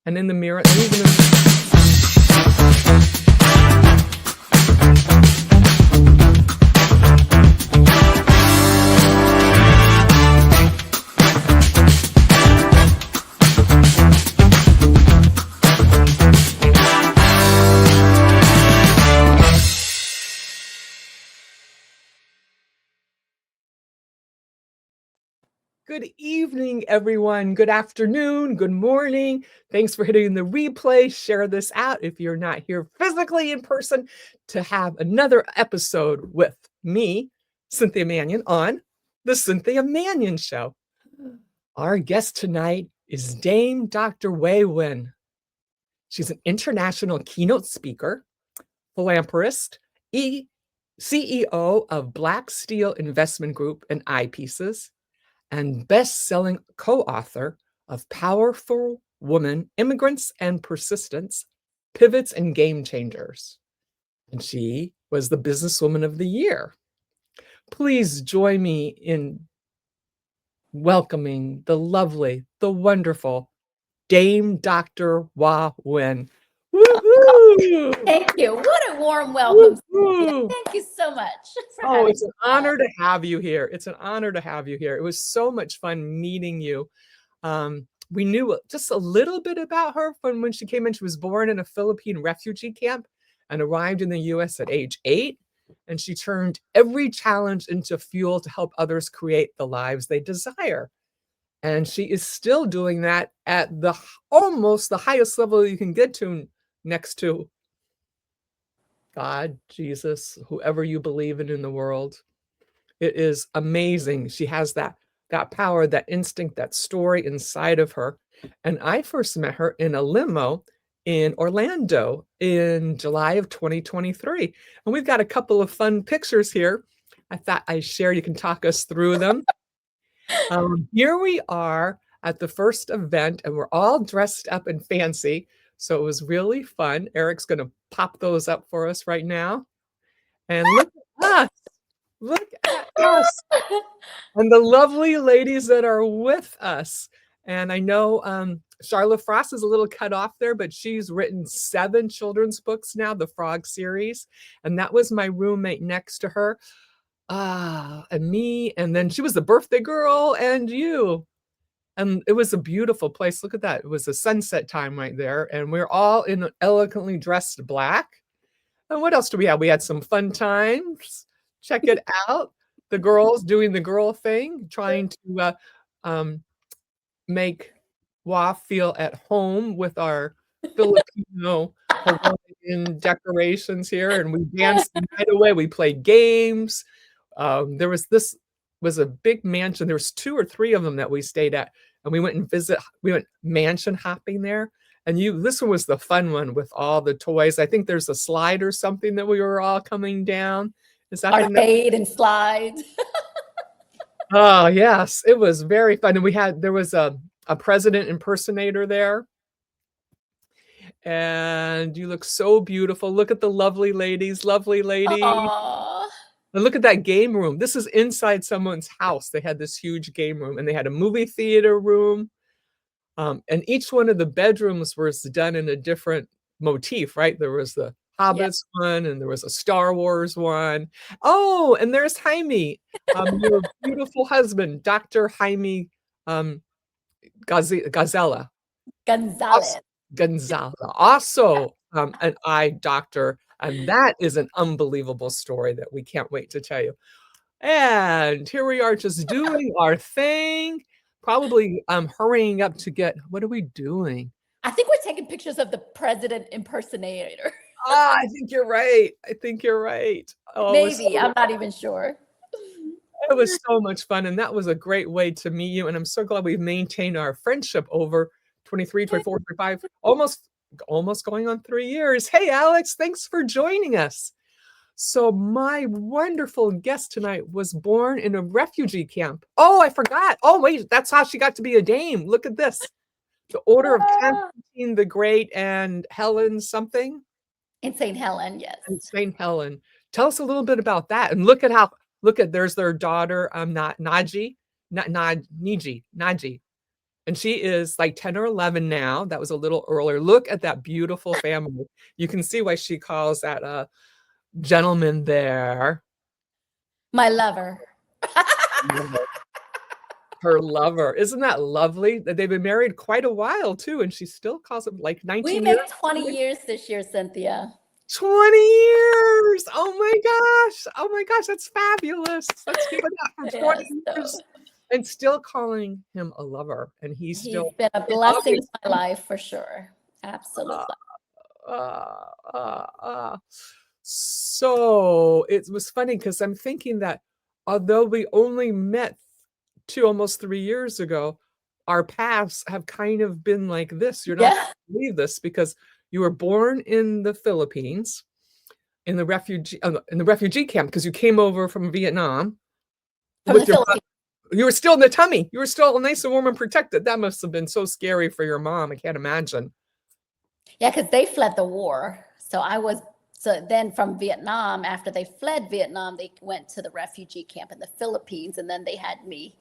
And in the mirror, and even in Good evening, everyone. Good afternoon. Good morning. Thanks for hitting the replay. Share this out if you're not here physically in person to have another episode with me, Cynthia Manion, on the Cynthia Manion Show. Our guest tonight is Dame Dr. Hoa Nguyen. She's an international keynote speaker, philanthropist, CEO of Blacksteel Investment Group and Eyepieces, and best-selling co-author of Powerful Woman, Immigrants and Persistence, Pivots and Game Changers. And she was the Businesswoman of the Year. Please join me in welcoming the lovely, the wonderful Dame Dr. Hoa Nguyen. Woo-hoo! Thank you. What a warm welcome. Woo-hoo! Thank you so much for Oh, having it's an me. honor to have you here. It's an honor to have you here. It was so much fun meeting you. We knew just a little bit about her from when she came in. She was born in a Philippine refugee camp and arrived in the US at age 8. And she turned every challenge into fuel to help others create the lives they desire. And she is still doing that at the almost the highest level you can get to, next to God, Jesus, whoever you believe in the world. It is amazing. She has that power, that instinct, that story inside of her. And I first met her in a limo in Orlando in July of 2023. And we've got a couple of fun pictures here. I thought I'd share. You can talk us through them. Here we are at the first event, and we're all dressed up and fancy. So it was really fun. Eric's going to pop those up for us right now. And look at us. Look at us. And the lovely ladies that are with us. And I know Charlotte Frost is a little cut off there, but she's written 7 children's books now, the Frog series. And that was my roommate next to her. And me. And then she was the birthday girl and you. And it was a beautiful place. Look at that. It was a sunset time right there. And we're all in elegantly dressed black. And what else do we have? We had some fun times. Check it out. The girls doing the girl thing, trying to make Hoa feel at home with our Filipino Hawaiian decorations here. And we danced the night away. We played games. There was a big mansion. There was 2 or 3 of them that we stayed at. And we went mansion hopping there. And this one was the fun one with all the toys. I think there's a slide or something that we were all coming down. Is that arcade and slide? Oh, yes. It was very fun. And there was a president impersonator there. And you look so beautiful. Look at the lovely ladies. Aww. And look at that game room. This is inside someone's house. They had this huge game room, and they had a movie theater room. And each one of the bedrooms was done in a different motif, right? There was the Hobbits one, and there was a Star Wars one. Oh, and there's Jaime, your beautiful husband, Dr. Jaime Gonzalez. Also an eye doctor. And that is an unbelievable story that we can't wait to tell you. And here we are just doing our thing, probably hurrying up to get, what are we doing? I think we're taking pictures of the president impersonator. I think you're right. Oh, maybe, I'm not even sure. It was so much fun. And that was a great way to meet you. And I'm so glad we've maintained our friendship over 23, 24, 25, almost going on 3 years. Hey, Alex, thanks for joining us. So my wonderful guest tonight was born in a refugee camp. Oh, I forgot. Oh, wait, that's how she got to be a dame. Look at this. The Order of Constantine the Great and Helen something. In St. Helen, yes. In St. Helen. Tell us a little bit about that. And there's their daughter, Naji. And she is like 10 or 11 now. That was a little earlier. Look at that beautiful family. You can see why she calls that gentleman there My lover. lover. Her lover. Isn't that lovely? That they've been married quite a while too, and she still calls him like We 19 years. made 20 years this year, Cynthia. 20 years. Oh my gosh. Oh my gosh. That's fabulous. Let's give it up for 20 Yeah, years. so And still calling him a lover. And he's he's still been a in blessing to my life for sure. uh, Absolutely. uh, uh, uh. So it was funny because I'm thinking that although we only met almost 3 years ago, our paths have kind of been like this. You're not going Yeah, to believe this because you were born in the Philippines in the refugee camp because you came over from Vietnam from with the your brother. Philippines. You were still in the tummy. You were still nice and warm and protected. That must have been so scary for your mom. I can't imagine. Yeah, because they fled the war. So then from Vietnam, after they fled Vietnam, they went to the refugee camp in the Philippines, and then they had me.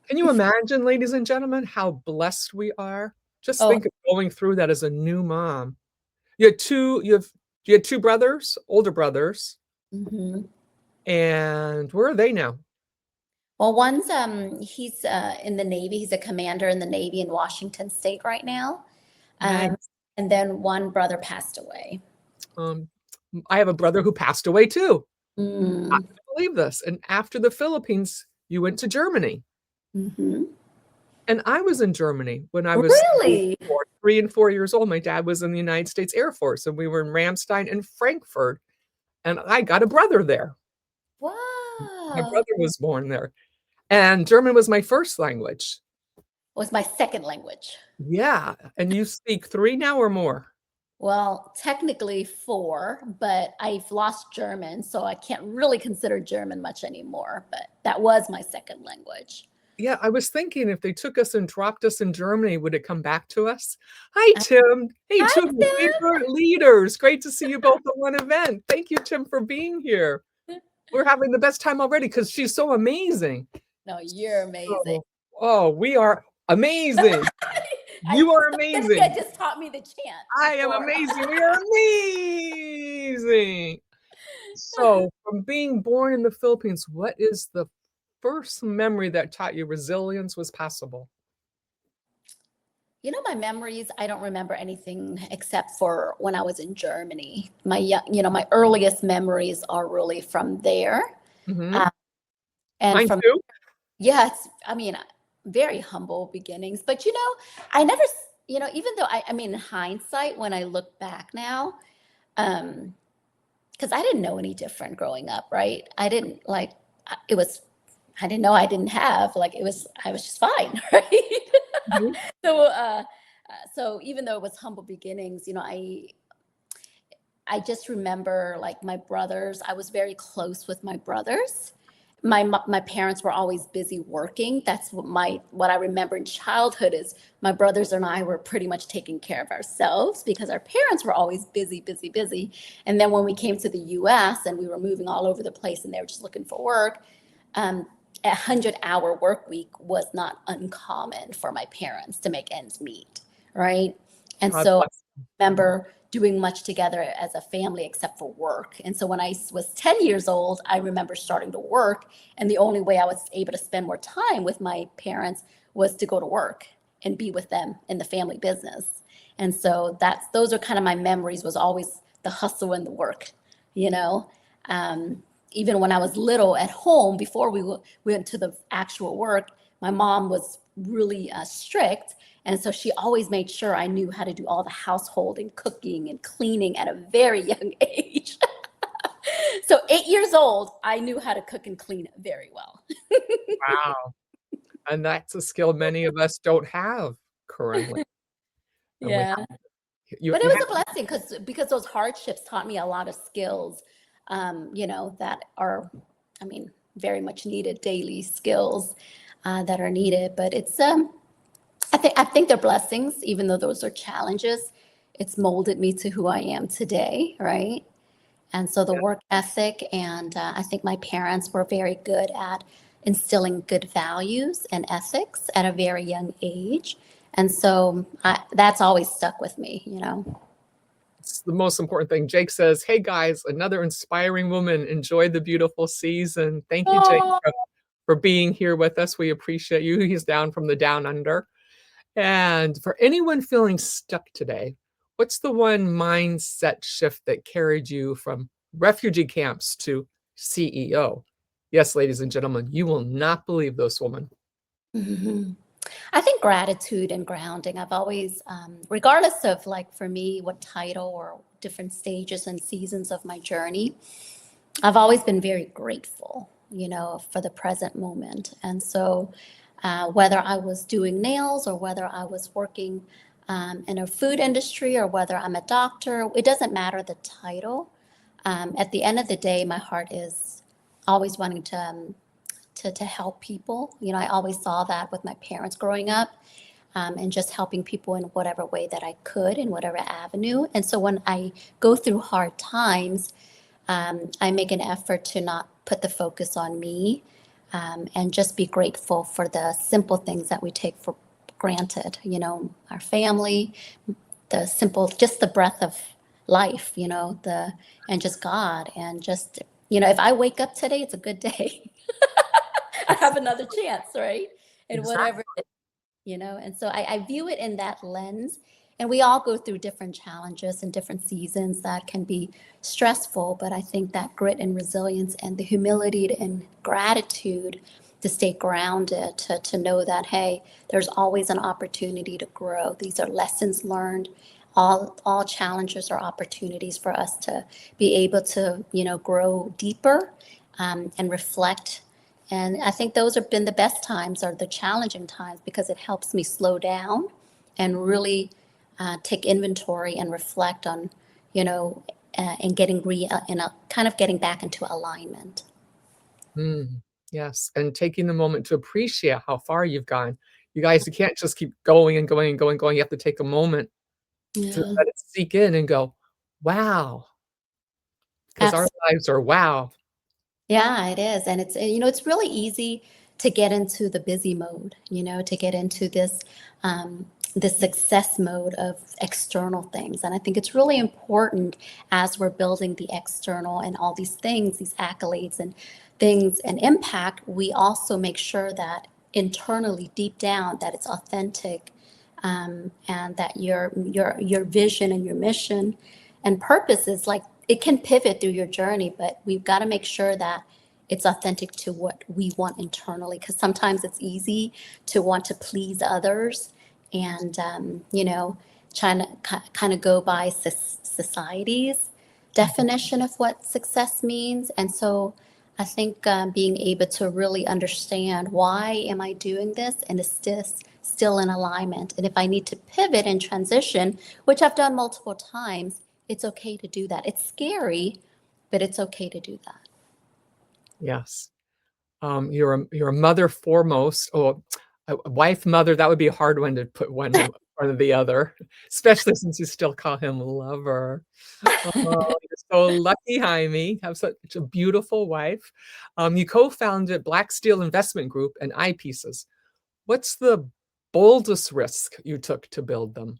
Can you imagine, ladies and gentlemen, how blessed we are? Just Oh, think of going through that as a new mom. You had two, you had two brothers, older brothers, mhm. and where are they now? Well, one's he's in the Navy. He's a commander in the Navy in Washington State right now. Um, Nice. and then one brother passed away. Um, I have a brother who passed away too. I Mm, can't believe this. And after the Philippines, you went to Germany. hmm. And I was in Germany when I was Really? 3 and 4 years old. My dad was in the United States Air Force, and we were in Ramstein and Frankfurt, and I got a brother there. My Wow. brother was born there, and German was my first language. Was my second language. Yeah, and you speak 3 now or more? Well, technically four, but I've lost German, so I can't really consider German much anymore. But that was my second language. Yeah, I was thinking if they took us and dropped us in Germany, would it come back to us? Hi, Tim. Hey, Hi, 2 of my Tim. favorite leaders. Great to see you both at one event. Thank you, Tim, for being here. We're having the best time already because she's so amazing. No, you're amazing. Oh, oh, we are amazing. You are Cynthia amazing. just taught me the chant I am before. amazing. We are amazing. So, from being born in the Philippines, what is the first memory that taught you resilience was possible? You know, my memories, I don't remember anything except for when I was in Germany. My earliest memories are really from there. Mhm. Uh, and Mine from, too. yeah, I mean, very humble beginnings. But, I never, even though I mean, in hindsight, when I look back now, um, because I didn't know any different growing up, right? I didn't like, it was, I didn't know I didn't have, like, I was just fine, right? Mhm. So even though it was humble beginnings, I just remember like my brothers. I was very close with my brothers. My parents were always busy working. That's what I remember in childhood is my brothers and I were pretty much taking care of ourselves because our parents were always busy, busy, busy. And then when we came to the U.S. and we were moving all over the place and they were just looking for work, um, 100-hour work week was not uncommon for my parents to make ends meet, right? And God so bless. I remember doing much together as a family except for work. And so when I was 10 years old, I remember starting to work. And the only way I was able to spend more time with my parents was to go to work and be with them in the family business. And so those are kind of my memories, was always the hustle and the work, you know. Um, Even when I was little at home, before we went to the actual work, my mom was really strict. And so she always made sure I knew how to do all the household and cooking and cleaning at a very young age. So 8 years old, I knew how to cook and clean very well. Wow. And that's a skill many of us don't have currently. And we Yeah. have you But it you was have a blessing because those hardships taught me a lot of skills, that are, I mean, very much needed daily skills that are needed. But I think they're blessings, even though those are challenges. It's molded me to who I am today, right? And so the work ethic, and I think my parents were very good at instilling good values and ethics at a very young age. And so that's always stuck with me, you know. It's the most important thing. Jake says, "Hey guys, another inspiring woman. Enjoy the beautiful season." Thank you, Jake, Oh, for being here with us. We appreciate you. He's down from the down under. And for anyone feeling stuck today, what's the one mindset shift that carried you from refugee camps to CEO? Yes, ladies and gentlemen, you will not believe this woman. mhm. I think gratitude and grounding. I've always, regardless of like for me, what title or different stages and seasons of my journey, I've always been very grateful, you know, for the present moment. And so, whether I was doing nails or whether I was working in a food industry or whether I'm a doctor, it doesn't matter the title. At the end of the day, my heart is always wanting to help people. You know, I always saw that with my parents growing up, and just helping people in whatever way that I could, in whatever avenue. And so when I go through hard times, I make an effort to not put the focus on me, and just be grateful for the simple things that we take for granted. You know, our family, the simple, just the breath of life. You know, and just God, and just, you know, if I wake up today, it's a good day. I have another chance, right? And whatever, Exactly. you know, and so I view it in that lens. And we all go through different challenges and different seasons that can be stressful, but I think that grit and resilience and the humility and gratitude to stay grounded, to know that, hey, there's always an opportunity to grow. These are lessons learned. All challenges are opportunities for us to be able to, you know, grow deeper, and reflect. And I think those have been the best times, are the challenging times, because it helps me slow down and really take inventory and reflect on, you know, and in a kind of getting back into alignment. Mm, yes, and taking the moment to appreciate how far you've gone. You guys, you can't just keep going and going and going and going. You have to take a moment to Yeah, let it sink in and go, wow, because our absolutely. lives are wow. Yeah, it is. And it's, you know, it's really easy to get into the busy mode, you know, to get into this success mode of external things. And I think it's really important, as we're building the external and all these things, these accolades and things and impact, we also make sure that internally, deep down, that it's authentic, and that your vision and your mission and purpose is like, it can pivot through your journey, but we've got to make sure that it's authentic to what we want internally, because sometimes it's easy to want to please others, and you know, trying to kind of go by society's Mhm. definition of what success means. And so I think, being able to really understand, why am I doing this, and is this still in alignment? And if I need to pivot and transition, which I've done multiple times, it's okay to do that. It's scary, but it's okay to do that. Yes. You're a mother foremost, or a wife, mother, that would be a hard one to put one in front of the other, especially since you still call him lover. Oh, you're so lucky, Jaime, have such a beautiful wife. You co-founded Blacksteel Investment Group and Eyepieces. What's the boldest risk you took to build them?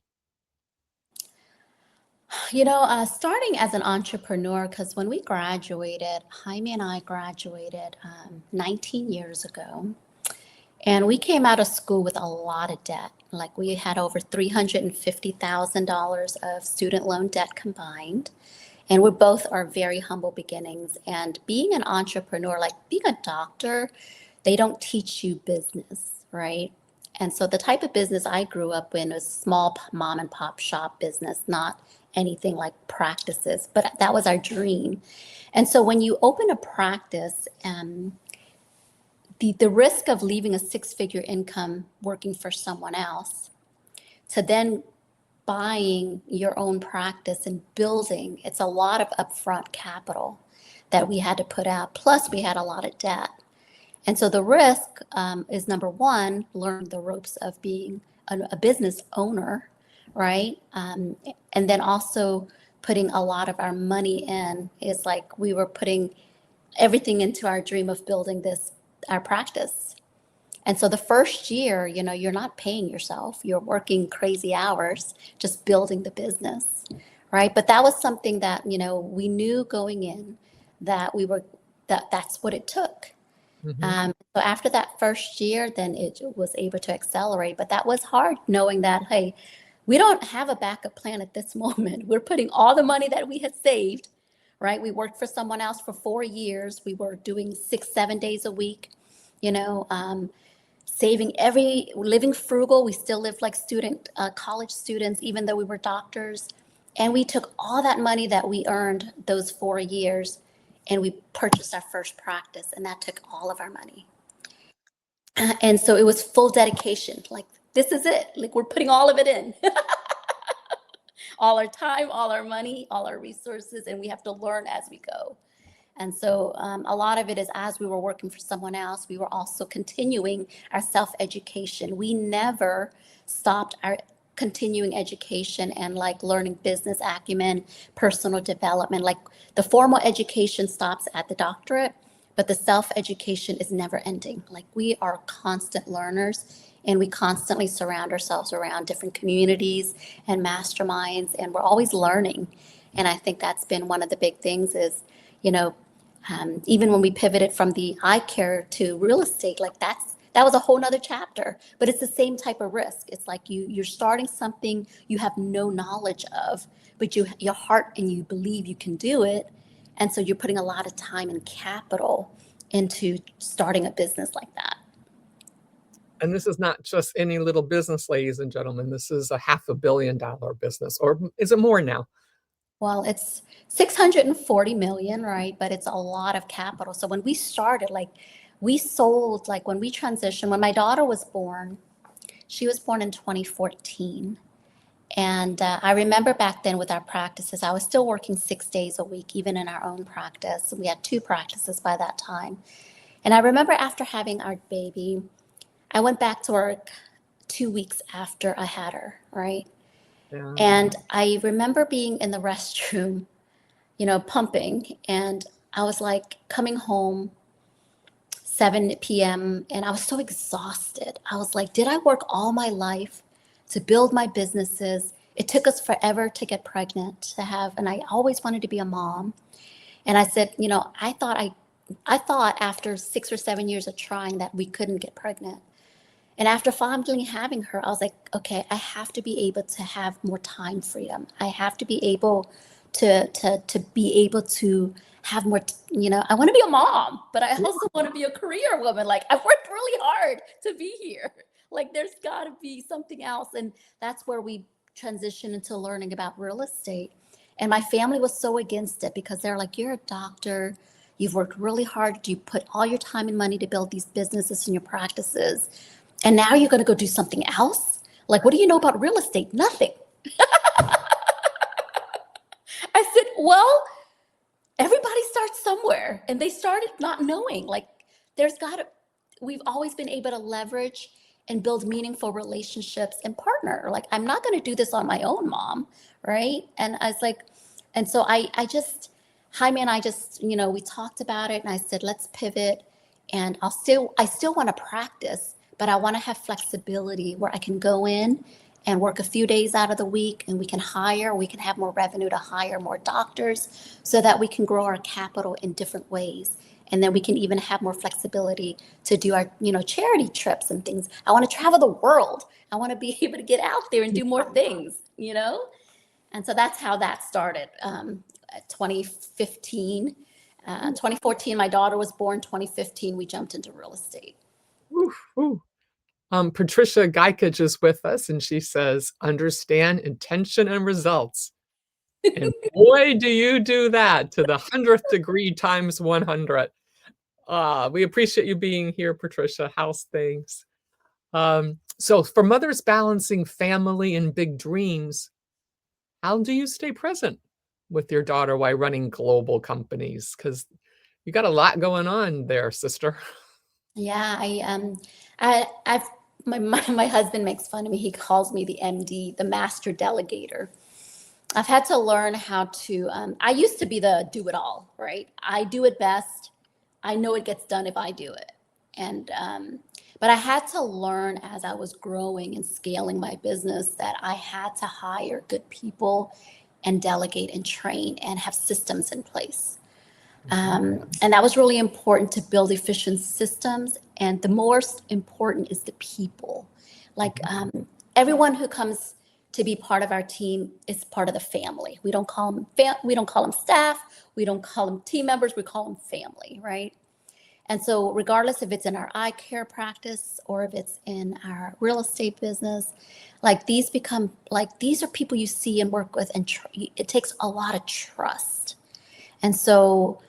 You know, starting as an entrepreneur, because when we graduated, Jaime and I graduated 19 years ago, and we came out of school with a lot of debt. Like, we had over $350,000 of student loan debt combined. And we both are very humble beginnings. And being an entrepreneur, like being a doctor, they don't teach you business, right? And so the type of business I grew up in was small mom and pop shop business, not anything like practices, but that was our dream. And so when you open a practice, the risk of leaving a six-figure income working for someone else to then buying your own practice and building, it's a lot of upfront capital that we had to put out. Plus, we had a lot of debt. And so the risk, is, number one, learn the ropes of being a business owner, right? And then also putting a lot of our money in, is like we were putting everything into our dream of building this our practice. And so the first year, you're not paying yourself. You're working crazy hours, just building the business, right? But that was something that, we knew going in that that's what it took. Mhm. So after that first year, then it was able to accelerate. But that was hard knowing that, hey, we don't have a backup plan at this moment. We're putting all the money that we had saved, right? We worked for someone else for 4 years. We were doing 6, 7 days a week, you know, living frugal. We still lived like college students, even though we were doctors. And we took all that money that we earned those 4 years and we purchased our first practice, and that took all of our money. And so it was full dedication. Like, this is it. Like, we're putting all of it in. All our time, all our money, all our resources, and we have to learn as we go. And so a lot of it is, as we were working for someone else, we were also continuing our self-education. We never stopped our continuing education and like learning business acumen, personal development. Like, the formal education stops at the doctorate, but the self-education is never ending. Like, we are constant learners, and we constantly surround ourselves around different communities and masterminds, and we're always learning. And I think that's been one of the big things is, you know, even when we pivoted from the eye care to real estate, like that was a whole nother chapter, but it's the same type of risk. It's like you're starting something you have no knowledge of, but your heart and you believe you can do it. And so you're putting a lot of time and capital into starting a business like that. And this is not just any little business, ladies and gentlemen. This is a $500 million business, or is it more now? Well, it's 640 million, right? But it's a lot of capital. So when we started, like, we sold, like, when we transitioned, when my daughter was born, she was born in 2014. And I remember back then with our practices, I was still working 6 days a week, even in our own practice. We had 2 practices by that time. And I remember after having our baby, I went back to work 2 weeks after I had her, right? Yeah. And I remember being in the restroom, pumping, and I was like coming home 7 p.m. and I was so exhausted. I was like, did I work all my life to build my businesses? It took us forever to get pregnant, and I always wanted to be a mom. And I said, I thought after 6 or 7 years of trying that we couldn't get pregnant. And after finally having her, I was like, okay, I have to be able to have more time freedom. I have to be able to have more, I want to be a mom, but I also want to be a career woman. Like, I've worked really hard to be here. Like, there's got to be something else. And that's where we transitioned into learning about real estate. And my family was so against it because they're like, you're a doctor. You've worked really hard. You put all your time and money to build these businesses and your practices. And now you're going to go do something else? Like, what do you know about real estate? Nothing. I said, well, everybody starts somewhere. And they started not knowing. Like, we've always been able to leverage and build meaningful relationships and partner. Like, I'm not going to do this on my own, Mom. Right. And I was like, and so Jaime and I just, we talked about it, and I said, let's pivot. And I still want to practice, but I want to have flexibility where I can go in and work a few days out of the week, and we can have more revenue to hire more doctors so that we can grow our capital in different ways. And then we can even have more flexibility to do our, charity trips and things. I want to travel the world. I want to be able to get out there and do more things. And so that's how that started. 2015. 2014, my daughter was born. 2015, we jumped into real estate. Ooh, ooh. Patricia Geikich is with us, and she says, understand intention and results. And boy, do you do that to the 100th degree times 100. We appreciate you being here, Patricia. How's things? So for mothers balancing family and big dreams, how do you stay present with your daughter while running global companies? Because you got a lot going on there, sister. Yeah, I've my husband makes fun of me. He calls me the MD, the master delegator. I've had to learn how to. I used to be the do it all, right? I do it best. I know it gets done if I do it. And but I had to learn as I was growing and scaling my business that I had to hire good people and delegate and train and have systems in place. And that was really important to build efficient systems. And the most important is the people. Like everyone who comes to be part of our team is part of the family. We don't call them we don't call them staff. We don't call them team members. We call them family, right? And so, regardless if it's in our eye care practice or if it's in our real estate business, like these are people you see and work with, and it takes a lot of trust. And so,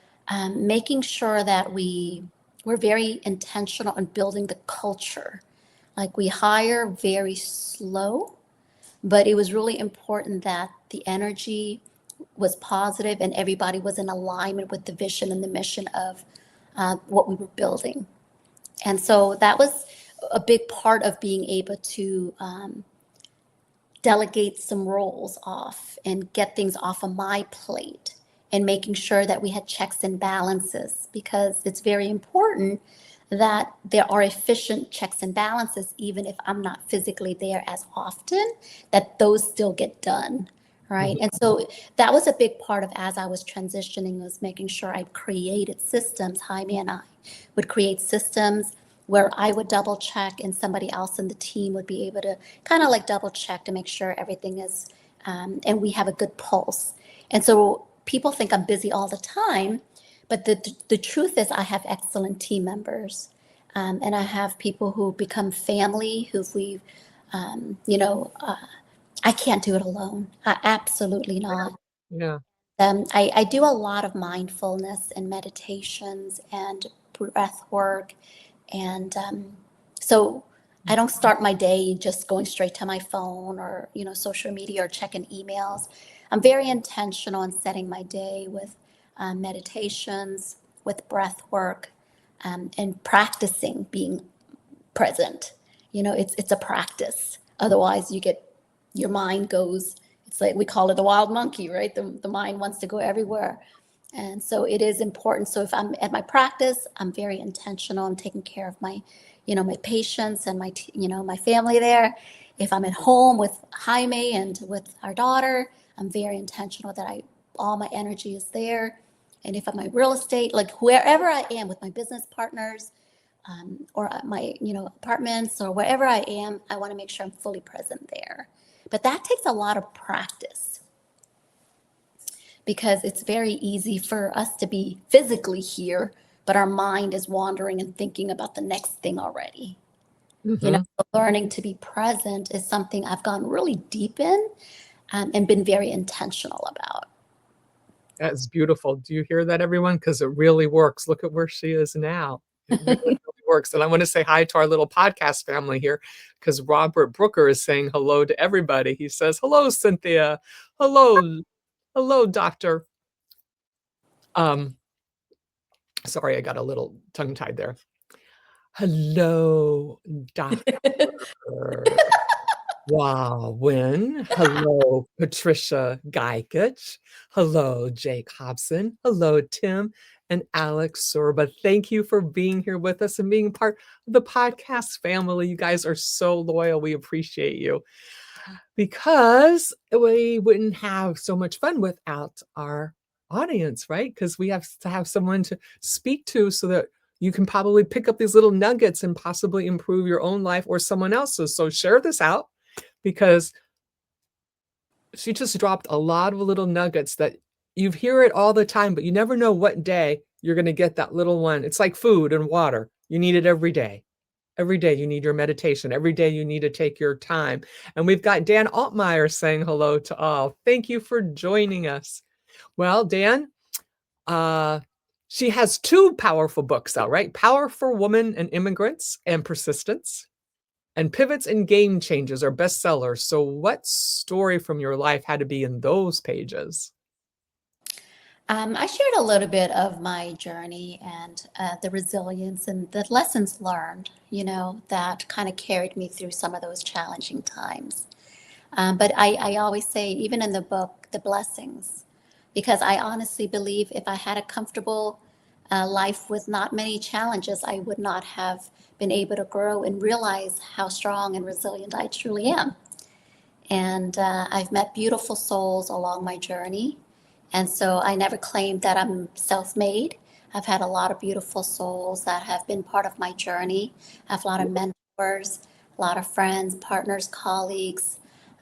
making sure that we're very intentional in building the culture. Like we hire very slow, but it was really important that the energy was positive and everybody was in alignment with the vision and the mission of what we were building. And so that was a big part of being able to delegate some roles off and get things off of my plate and making sure that we had checks and balances, because it's very important that there are efficient checks and balances, even if I'm not physically there as often, that those still get done. Right. And so that was a big part of as I was transitioning, was making sure I created systems. Jaime and I would create systems where I would double check and somebody else in the team would be able to kind of like double check to make sure everything is, and we have a good pulse. And so people think I'm busy all the time, but the truth is I have excellent team members. And I have people who become family, who we've, you know, I can't do it alone. Absolutely not. Yeah. I do a lot of mindfulness and meditations and breath work. And so I don't start my day just going straight to my phone or, social media or checking emails. I'm very intentional in setting my day with meditations, with breath work, and practicing being present. It's a practice. Otherwise, your mind goes. It's like we call it the wild monkey, right? The mind wants to go everywhere, and so it is important. So if I'm at my practice, I'm very intentional. I'm taking care of my patients and my family there. If I'm at home with Jaime and with our daughter, I'm very intentional that all my energy is there. And if I'm at real estate, like wherever I am with my business partners, or my apartments or wherever I am, I want to make sure I'm fully present there. But that takes a lot of practice, because it's very easy for us to be physically here, but our mind is wandering and thinking about the next thing already. Learning to be present is something I've gone really deep in, and been very intentional about. That's beautiful. Do you hear that, everyone? Because it really works. Look at where she is now. It really, really works. And I want to say hi to our little podcast family here, because Robert Brooker is saying hello to everybody. He says, hello, Cynthia. Hello. Hello, doctor. Sorry, I got a little tongue-tied there. Hello, Doctor Hoa Nguyen. Hello, Patricia Geikich. Hello, Jake Hobson. Hello, Tim and Alex Sorba. Thank you for being here with us and being part of the podcast family. You guys are so loyal. We appreciate you, because we wouldn't have so much fun without our audience, right? Because we have to have someone to speak to so that you can probably pick up these little nuggets and possibly improve your own life or someone else's. So share this out, because she just dropped a lot of little nuggets that you hear it all the time, but you never know what day you're going to get that little one. It's like food and water. You need it every day. Every day you need your meditation. Every day you need to take your time. And we've got Dan Altmeyer saying hello to all. Thank you for joining us. Well, Dan, she has two powerful books out, right? Power for Women and Immigrants and Persistence. And Pivots and Game Changes are bestsellers. So what story from your life had to be in those pages? I shared a little bit of my journey and the resilience and the lessons learned, that kind of carried me through some of those challenging times. But I always say, even in the book, the blessings, because I honestly believe if I had a comfortable a life with not many challenges, I would not have been able to grow and realize how strong and resilient I truly am. And I've met beautiful souls along my journey. And so I never claimed that I'm self made. I've had a lot of beautiful souls that have been part of my journey. I have a lot of mentors, a lot of friends, partners, colleagues.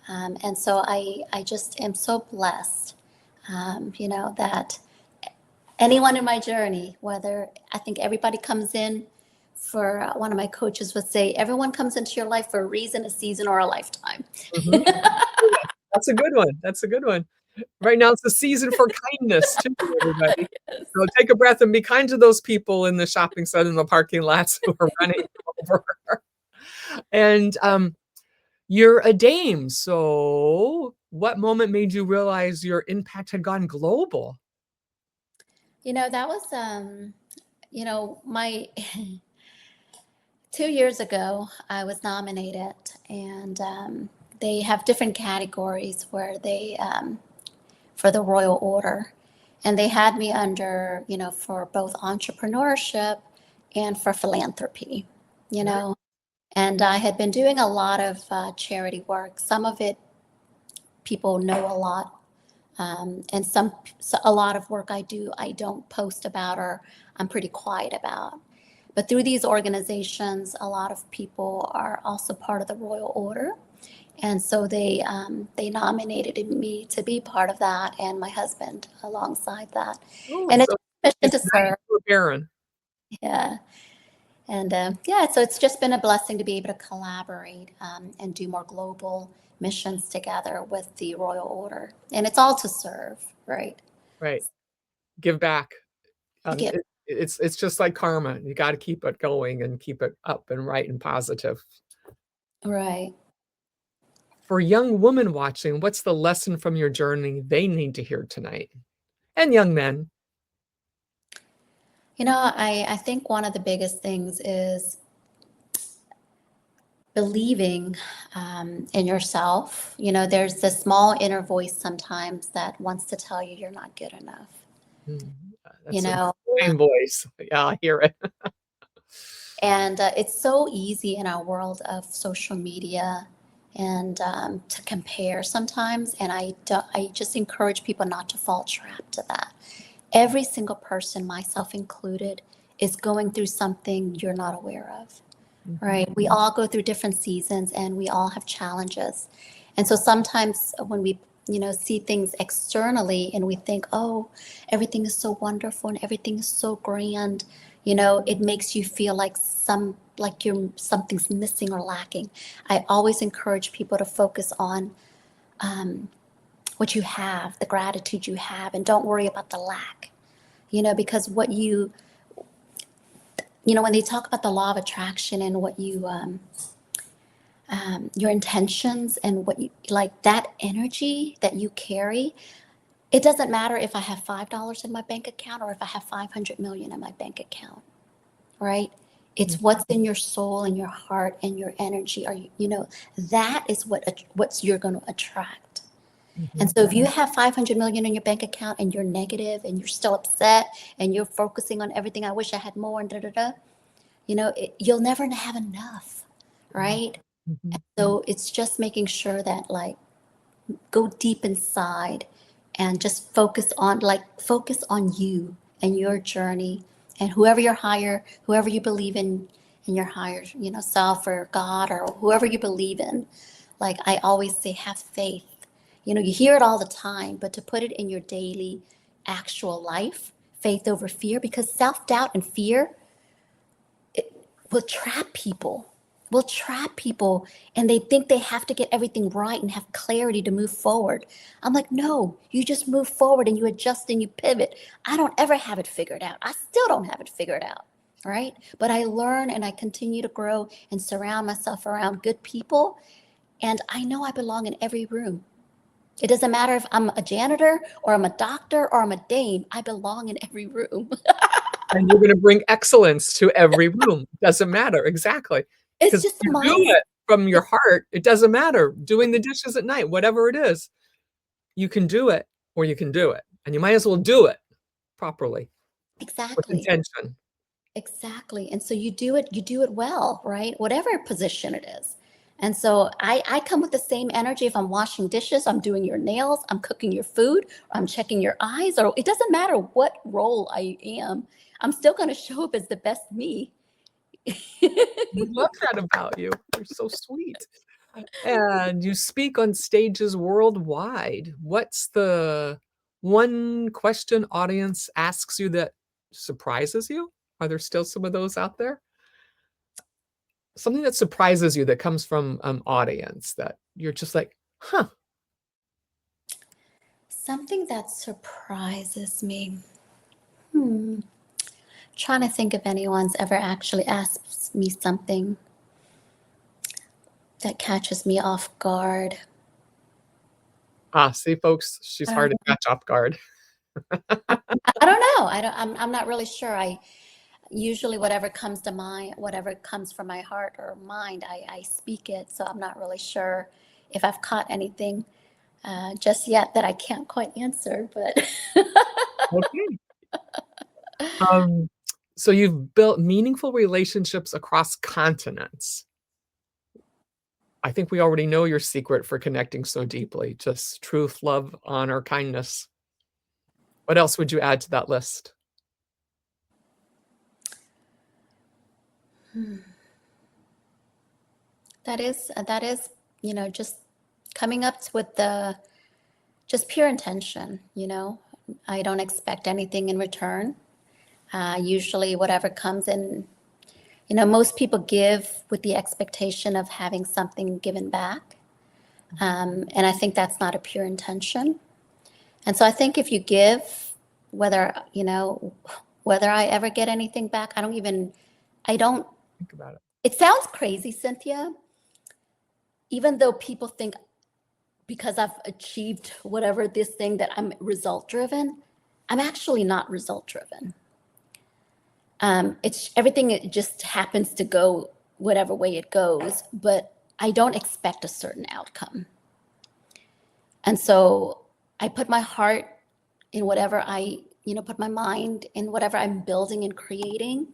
And so I just am so blessed, that anyone in my journey, whether I think everybody comes in for, one of my coaches would say, everyone comes into your life for a reason, a season, or a lifetime. Mhm. Yeah, that's a good one. That's a good one. Right now, it's the season for kindness too, everybody. Yes. So take a breath and be kind to those people in the shopping center, in the parking lots who are running over. And you're a dame, so what moment made you realize your impact had gone global? That was, my 2 years ago, I was nominated, and they have different categories where they, for the Royal Order. And they had me under, for both entrepreneurship and for philanthropy, you know. And I had been doing a lot of charity work. Some of it people know a lot. And a lot of work I do, I don't post about, or I'm pretty quiet about. But through these organizations, a lot of people are also part of the Royal Order. And so they nominated me to be part of that, and my husband alongside that. Oh, And it's so a mission it's to nice serve. for Baron. Yeah. And so it's just been a blessing to be able to collaborate, and do more global missions together with the Royal Order. And it's all to serve, right? Right. Give back. Give. It's just like karma. You gotta keep it going and keep it up and right and positive. Right. For young women watching, what's the lesson from your journey they need to hear tonight? And young men. I think one of the biggest things is believing, in yourself. There's this small inner voice sometimes that wants to tell you you're not good enough. Mm, You that's a know, fine voice. Yeah, I hear it. and it's so easy in our world of social media and to compare sometimes. And I just encourage people not to fall trap to that. Every single person, myself included, is going through something you're not aware of. Mhm. Right. We all go through different seasons and we all have challenges. And so sometimes when we, see things externally and we think, oh, everything is so wonderful and everything is so grand, it makes you feel like something's missing or lacking. I always encourage people to focus on what you have, the gratitude you have, and don't worry about the lack. Because when they talk about the law of attraction and what your intentions and what you like, that energy that you carry, it doesn't matter if I have $5 in my bank account or if I have 500 million in my bank account, right? It's what's in your soul and your heart and your energy. That is what's you're going to attract. And Mhm. so if you have 500 million in your bank account and you're negative and you're still upset and you're focusing on everything, I wish I had more and da da da, you'll never have enough, right? Mhm. So it's just making sure that, like, go deep inside and just focus on you and your journey, and whoever you believe in your higher, self or God or whoever you believe in. Like I always say, have faith. You hear it all the time, but to put it in your daily actual life, faith over fear, because self-doubt and fear will trap people. Will trap people, and they think they have to get everything right and have clarity to move forward. I'm like, no, you just move forward and you adjust and you pivot. I don't ever have it figured out. I still don't have it figured out. Right. But I learn and I continue to grow and surround myself around good people. And I know I belong in every room. It doesn't matter if I'm a janitor or I'm a doctor or I'm a dame, I belong in every room. And you're gonna bring excellence to every room. Doesn't matter, exactly. It's Because just if a you do mindset. it from your heart, it doesn't matter. Doing the dishes at night, whatever it is, you can do it or you can do it, and you might as well do it properly. with Exactly. intention. Exactly. And so you do it well, right? Whatever position it is. And so I come with the same energy. If I'm washing dishes, I'm doing your nails, I'm cooking your food, I'm checking your eyes, or it doesn't matter what role I am, I'm still going to show up as the best me. I love that about you. You're so sweet. And you speak on stages worldwide. What's the one question audience asks you that surprises you? Are there still some of those out there? Something that surprises you that comes from an audience that you're just like, huh, Something that surprises me. Hmm. Trying to think if anyone's ever actually asked me something that catches me off guard. see, folks, she's hard to catch off guard. I don't know. I'm not really sure. I usually whatever comes to mind, whatever comes from my heart or mind, I speak it. So I'm not really sure if I've caught anything just yet that I can't quite answer. But Okay. Um, so you've built meaningful relationships across continents. I think we already know your secret for connecting so deeply, just truth, love, honor, kindness. What else would you add to that list? that is, just coming up with the just pure intention. I don't expect anything in return. Usually, whatever comes in, most people give with the expectation of having something given back. And I think that's not a pure intention. And so I think if you give, whether, whether I ever get anything back, I don't, Think about it. it sounds crazy, Cynthia, even though people think because I've achieved whatever this thing that I'm result driven, I'm actually not result driven. It's everything, it just happens to go whatever way it goes, but I don't expect a certain outcome. And so I put my heart in whatever put my mind in whatever I'm building and creating.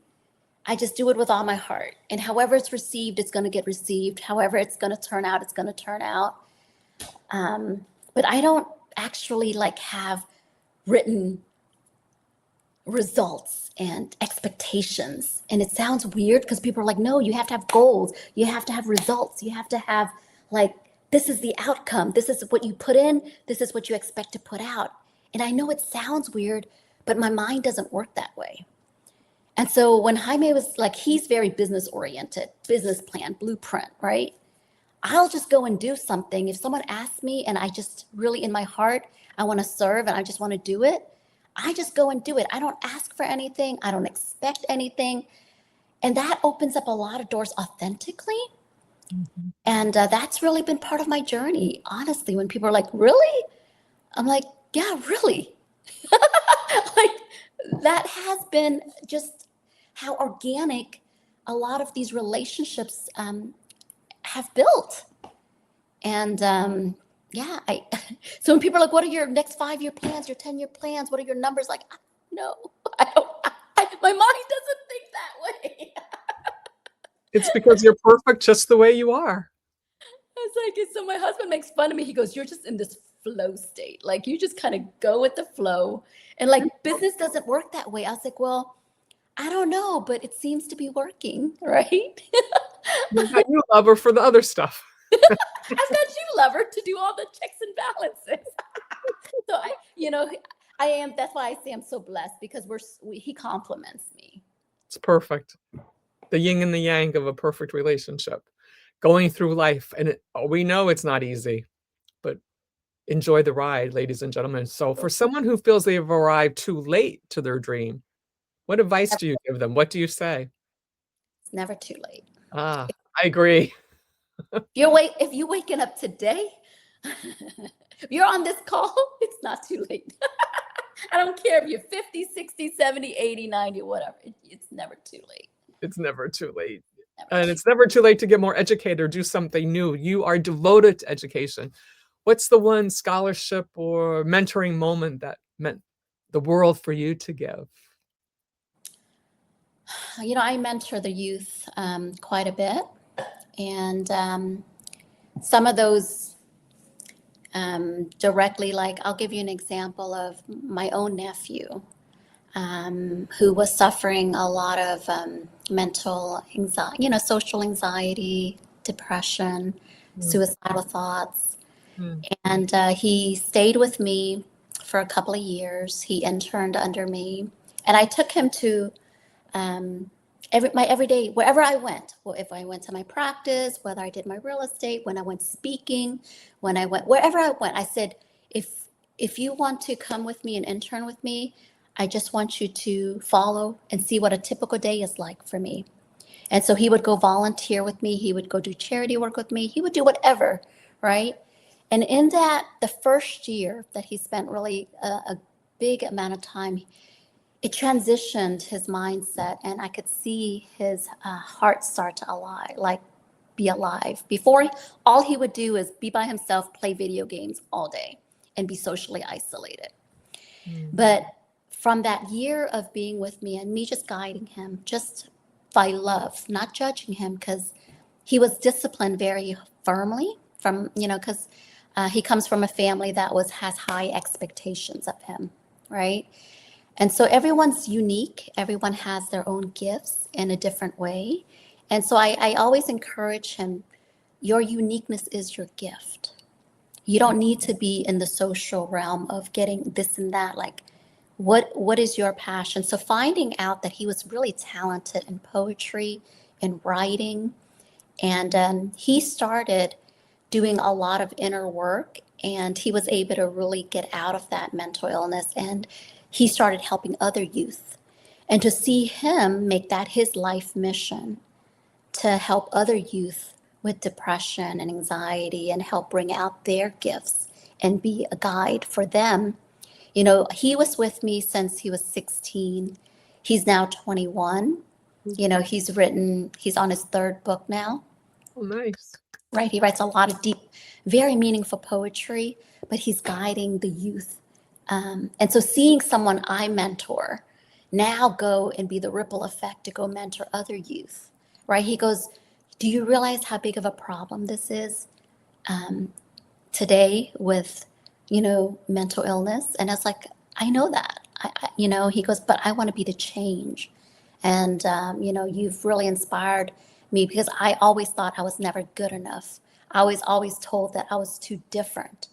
I just do it with all my heart. And however it's received, it's going to get received. However it's going to turn out, it's going to turn out. But I don't actually have written results and expectations. And it sounds weird because people are like, no, you have to have goals. You have to have results. You have to have this is the outcome. This is what you put in. This is what you expect to put out. And I know it sounds weird, but my mind doesn't work that way. And so when Jaime was he's very business oriented, business plan, blueprint, right? I'll just go and do something. If someone asks me and I just really in my heart, I want to serve and I just want to do it, I just go and do it. I don't ask for anything. I don't expect anything. And that opens up a lot of doors authentically. Mm-hmm. And that's really been part of my journey, honestly. When people are like, really? I'm like, yeah, really. That has been just how organic a lot of these relationships have built. And yeah, so when people are like, what are your next 5-year plans, your 10-year plans? What are your numbers? I don't know. My mind doesn't think that way. It's because you're perfect just the way you are. It's so my husband makes fun of me. He goes, you're just in this flow state. You just kind of go with the flow. And business doesn't work that way. I was like, well, I don't know, but it seems to be working, right? You've got you, lover, for the other stuff. I've got you, lover, to do all the checks and balances. So that's why I say I'm so blessed because he compliments me. It's perfect. The yin and the yang of a perfect relationship. Going through life, and we know it's not easy, but enjoy the ride, ladies and gentlemen. So for someone who feels they've arrived too late to their dream, what advice do you give them? What do you say? It's never too late. I agree. If you're waking up today, if you're on this call, it's not too late. I don't care if you're 50, 60, 70, 80, 90, whatever. It's never too late. It's never too late. And it's never too late to get more educated or do something new. You are devoted to education. What's the one scholarship or mentoring moment that meant the world for you to give? I mentor the youth quite a bit. And some of those directly, like I'll give you an example of my own nephew who was suffering a lot of mental anxiety, social anxiety, depression, Mm, suicidal thoughts. mm, And he stayed with me for a couple of years. He interned under me. And I took him to my everyday, wherever I went. Well, if I went to my practice, whether I did my real estate, when I went speaking, when I went wherever I went, I said, if you want to come with me and intern with me, I just want you to follow and see what a typical day is like for me. And so he would go volunteer with me. He would go do charity work with me. He would do whatever, right? And in that, the first year that he spent really a big amount of time, it transitioned his mindset, and I could see his heart start to be alive. Before, all he would do is be by himself, play video games all day, and be socially isolated. mm, But from that year of being with me and me just guiding him, just by love, not judging him, because he was disciplined very firmly because he comes from a family that has high expectations of him, right? And so everyone's unique. Everyone has their own gifts in a different way. And so I always encourage him, your uniqueness is your gift. You don't need to be in the social realm of getting this and that. Like, what is your passion? So finding out that he was really talented in poetry and writing, and he started doing a lot of inner work, and he was able to really get out of that mental illness, and he started helping other youth. And to see him make that his life mission to help other youth with depression and anxiety and help bring out their gifts and be a guide for them. He was with me since he was 16. He's now 21. mm. He's on his third book now, Oh, nice. right? He writes a lot of deep, very meaningful poetry, but he's guiding the youth. And so seeing someone I mentor now go and be the ripple effect to go mentor other youth, right? He goes, do you realize how big of a problem this is today with, mental illness? And I was like, I know that. He goes, but I want to be the change. And, you've really inspired me because I always thought I was never good enough. I was always told that I was too different.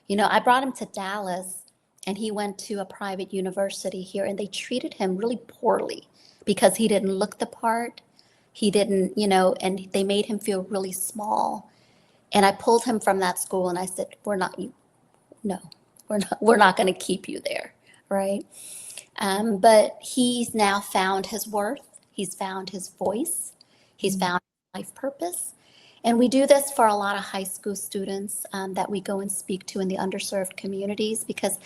I brought him to Dallas and he went to a private university here and they treated him really poorly because he didn't look the part. He didn't, and they made him feel really small. And I pulled him from that school and I said, no, we're not going to keep you there. Right. But he's now found his worth. He's found his voice. He's Mm, found life purpose. And we do this for a lot of high school students that we go and speak to in the underserved communities because,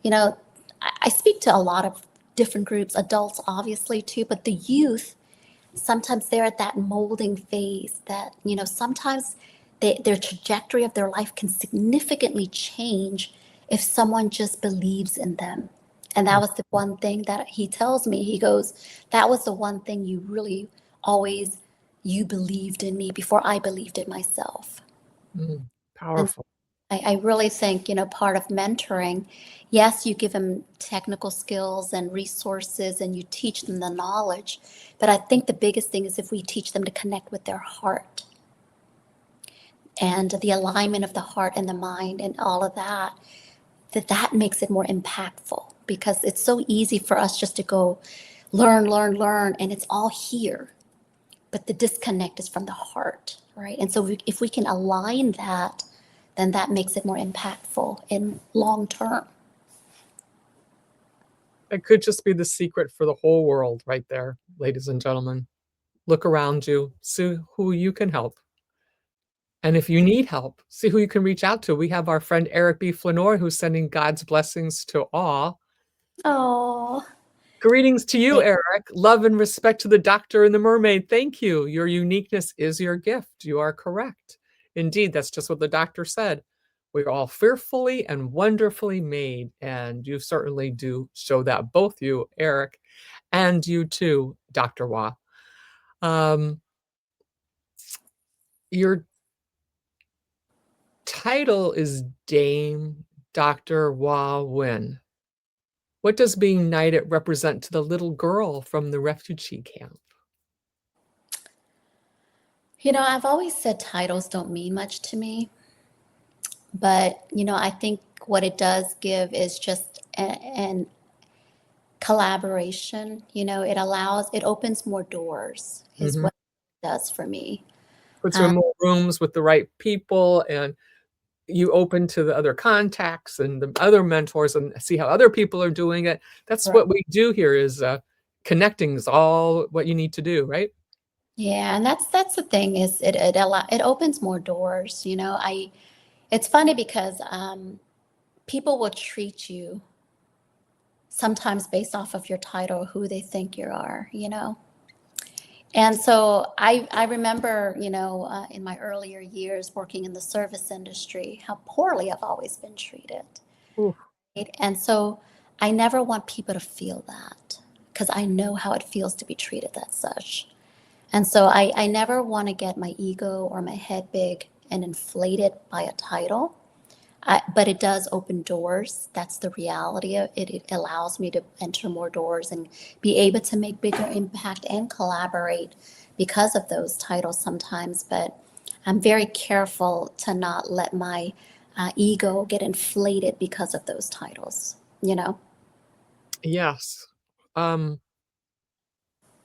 I speak to a lot of different groups, adults obviously too, but the youth, sometimes they're at that molding phase that, sometimes their trajectory of their life can significantly change if someone just believes in them. And that mm, was the one thing that he tells me. He goes, that was the one thing you really always, you believed in me before I believed in myself. mm. And Powerful. I really think, part of mentoring, yes, you give them technical skills and resources and you teach them the knowledge. But I think the biggest thing is if we teach them to connect with their heart and the alignment of the heart and the mind and all of that, that makes it more impactful because it's so easy for us just to go learn, learn, learn, and it's all here. But the disconnect is from the heart, right? And so if we can align that, then that makes it more impactful in long term. It could just be the secret for the whole world right there, ladies and gentlemen. Look around you, see who you can help. And if you need help, see who you can reach out to. We have our friend Eric B. Flanor who's sending God's blessings to all. Oh, Greetings to you, Eric. Love and respect to the doctor and the mermaid. Thank you. Your uniqueness is your gift. You are correct. Indeed, that's just what the doctor said. We're all fearfully and wonderfully made. And you certainly do show that, both you, Eric, and you too, Dr. Hoa. Um, your title is Dame Dr. Hoa Nguyen. What does being knighted represent to the little girl from the refugee camp? I've always said titles don't mean much to me, but I think what it does give is just an collaboration. It opens more doors, is Mhm. what it does for me. Puts you Um, in more rooms with the right people, and you open to the other contacts and the other mentors and see how other people are doing it. That's right. what we do here is, connecting is all what you need to do, right? Yeah, and that's the thing is it opens more doors. It's funny because people will treat you sometimes based off of your title, who they think you are. And so I remember, in my earlier years working in the service industry, how poorly I've always been treated. Ooh. Right? And so I never want people to feel that because I know how it feels to be treated as such. And so I never want to get my ego or my head big and inflated by a title. But it does open doors. That's the reality of it. It allows me to enter more doors and be able to make bigger impact and collaborate because of those titles sometimes. But I'm very careful to not let my ego get inflated because of those titles. Yes. Um,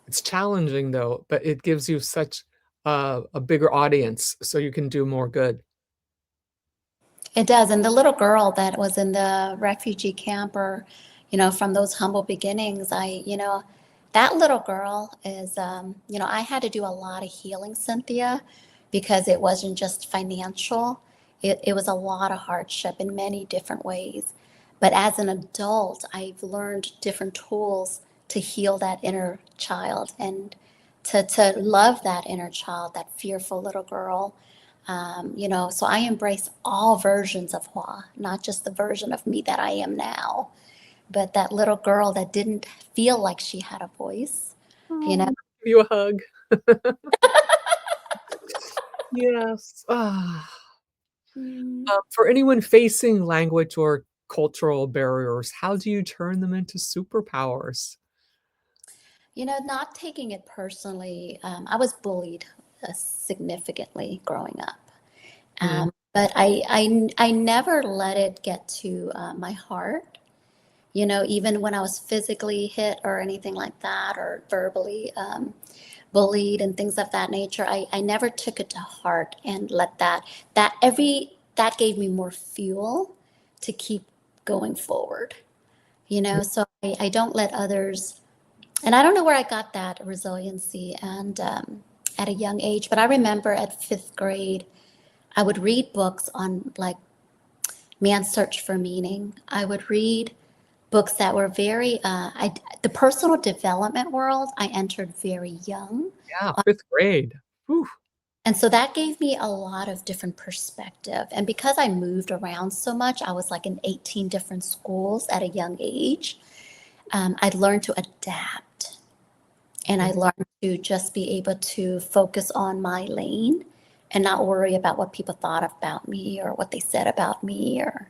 it's challenging though, but it gives you such a bigger audience so you can do more good. It does. And the little girl that was in the refugee camp or, from those humble beginnings, that little girl is, I had to do a lot of healing, Cynthia, because it wasn't just financial. It was a lot of hardship in many different ways. But as an adult, I've learned different tools to heal that inner child and to love that inner child, that fearful little girl. So I embrace all versions of Hua, not just the version of me that I am now, but that little girl that didn't feel like she had a voice, you know. Oh, give you a hug. Yes. Mm. For anyone facing language or cultural barriers, how do you turn them into superpowers? Not taking it personally, I was bullied significantly growing up. Mm, But I never let it get to my heart. Even when I was physically hit or anything like that, or verbally bullied and things of that nature, I never took it to heart and let that gave me more fuel to keep going forward. So I don't let others, and I don't know where I got that resiliency and at a young age, but I remember at fifth grade, I would read books on like man's search for meaning. I would read books that were the personal development world I entered very young. yeah, 5th grade. Whew. And so that gave me a lot of different perspective. And because I moved around so much, I was like in 18 different schools at a young age. I learned to adapt and I Mm, learned to just be able to focus on my lane and not worry about what people thought about me or what they said about me or.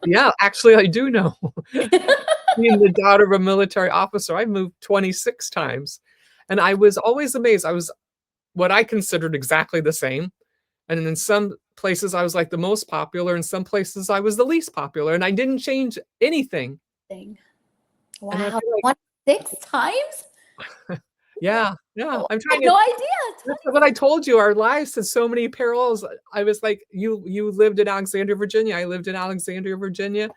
yeah, actually, I do know. Being the daughter of a military officer, I moved 26 times, and I was always amazed. I was what I considered exactly the same, and in some places, I was, like, the most popular, in some places, I was the least popular, and I didn't change anything, Thing. and I Wow, feel like 26 times? yeah, yeah, Wow, I'm I trying had to no idea. that's what I told you, our lives had so many parallels. I was like, you lived in Alexandria, Virginia, I lived in Alexandria, Virginia.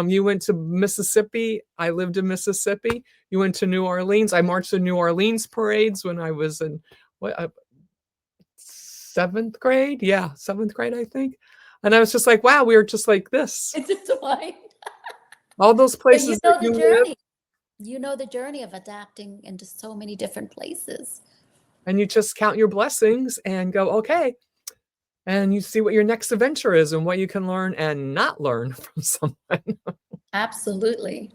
You went to Mississippi, I lived in Mississippi. You went to New Orleans, I marched in New Orleans parades when I was in what, 7th grade? Yeah, 7th grade, I think. And I was just like, wow, we were just like this. It's intertwined. All those But you places that know the you live, journey. You know the journey of adapting into so many different places. and you just count your blessings and go, okay, and you see what your next adventure is and what you can learn and not learn from someone. Absolutely.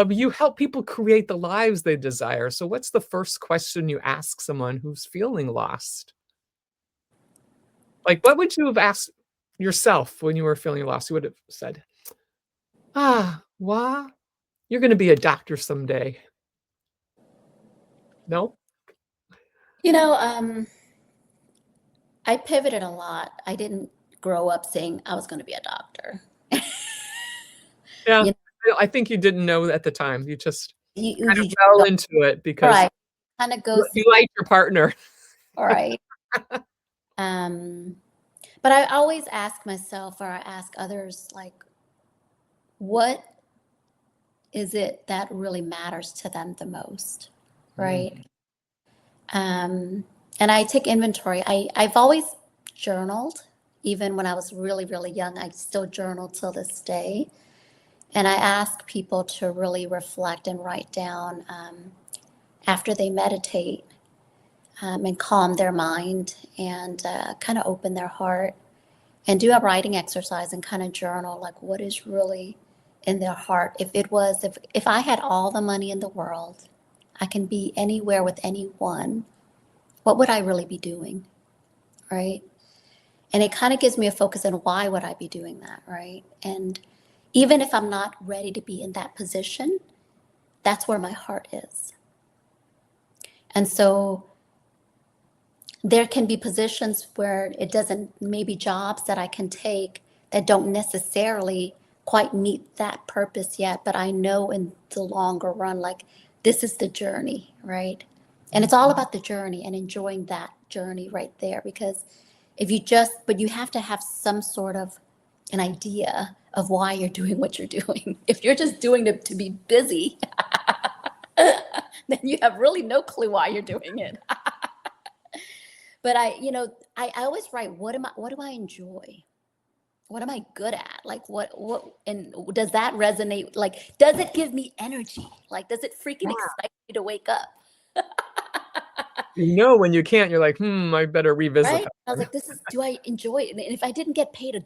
You help people create the lives they desire. So what's the first question you ask someone who's feeling lost? Like, what would you have asked yourself when you were feeling lost? You would have said, Wah, you're gonna be a doctor someday. No? You know, I pivoted a lot. I didn't grow up saying I was going to be a doctor. Yeah. You I think you didn't know at the time. You just kind of you just fell go, into it because right, kind of go through, you liked your partner. all right. Um, but I always ask myself, or I ask others, like, what is it that really matters to them the most, Mm, right? And I take inventory. I've always journaled, even when I was really, really young. I still journal till this day. And I ask people to really reflect and write down after they meditate and calm their mind and kind of open their heart and do a writing exercise and kind of journal like what is really in their heart. If I had all the money in the world, I can be anywhere with anyone, what would I really be doing? Right. And it kind of gives me a focus on why would I be doing that, right? And even if I'm not ready to be in that position, that's where my heart is. And so there can be positions where it doesn't, maybe jobs that I can take that don't necessarily quite meet that purpose yet, but I know in the longer run, like this is the journey, right? And it's all about the journey and enjoying that journey right there. Because but you have to have some sort of an idea of why you're doing what you're doing. If you're just doing it to be busy, then you have really no clue why you're doing it. But I always write, what do I enjoy? What am I good at? Like and does that resonate? Like, does it give me energy? Like, does it freaking excite me to wake up? You know when you can't, you're like, I better revisit Right? that I was one. like, do I enjoy it? And if I didn't get paid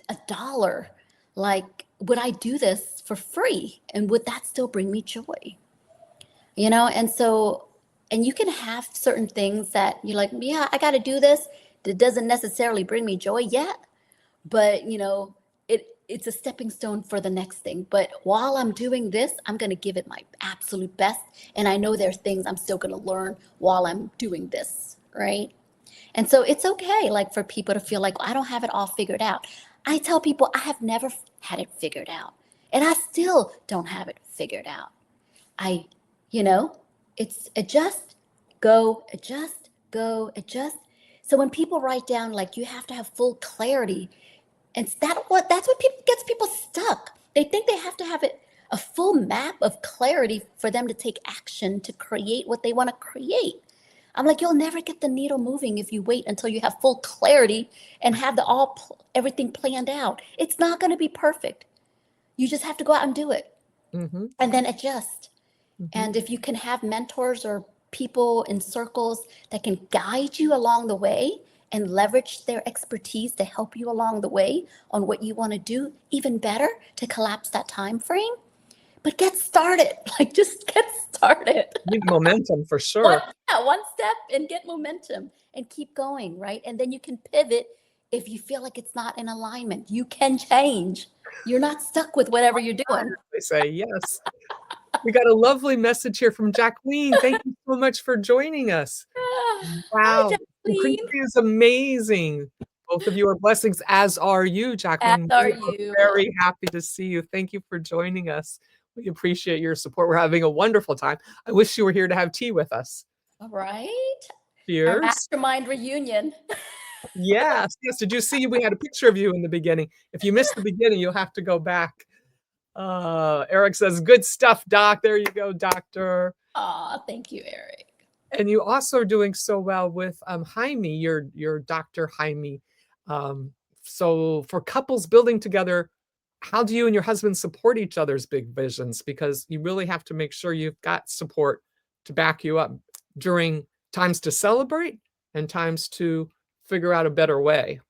a dollar, like, would I do this for free? And would that still bring me joy? And so, and you can have certain things that you're like, yeah, I got to do this. That doesn't necessarily bring me joy yet, but it's a stepping stone for the next thing. But while I'm doing this, I'm going to give it my absolute best. And I know there's things I'm still going to learn while I'm doing this. Right. And so it's okay, like for people to feel like I don't have it all figured out. I tell people I have never had it figured out, and I still don't have it figured out. I, you know, it's adjust, go, adjust. So when people write down like you have to have full clarity, and that's what people gets people stuck. They think they have to have a full map of clarity for them to take action to create what they want to create. I'm like, you'll never get the needle moving if you wait until you have full clarity and have everything planned out. It's not going to be perfect. You just have to go out and do it Mm-hmm. and then adjust. Mm-hmm. And if you can have mentors or people in circles that can guide you along the way and leverage their expertise to help you along the way on what you want to do, even better to collapse that time frame. But get started. Like, just get started. Need momentum for one, sure. yeah, one step and get momentum and keep going, right? And then you can pivot if you feel like it's not in alignment. You can change. You're not stuck with whatever you're doing. They say yes. We got a lovely message here from Jacqueline. Thank you so much for joining us. Hi, Wow. Jacqueline. Cynthia is amazing. Both of you are blessings, as are you, As Jacqueline. are We are you. very happy to see you. Thank you for joining us. We appreciate your support. We're having a wonderful time. I wish you were here to have tea with us. All right. Our Cheers. mastermind reunion. Yes, yes. Did you see we had a picture of you in the beginning? If you missed the beginning, you'll have to go back. Eric says, good stuff, Doc. There you go, Doctor. Aw, thank you, Eric. And you also are doing so well with Jaime, your Dr. Jaime. So for couples building together, how do you and your husband support each other's big visions? Because you really have to make sure you've got support to back you up during times to celebrate and times to figure out a better way.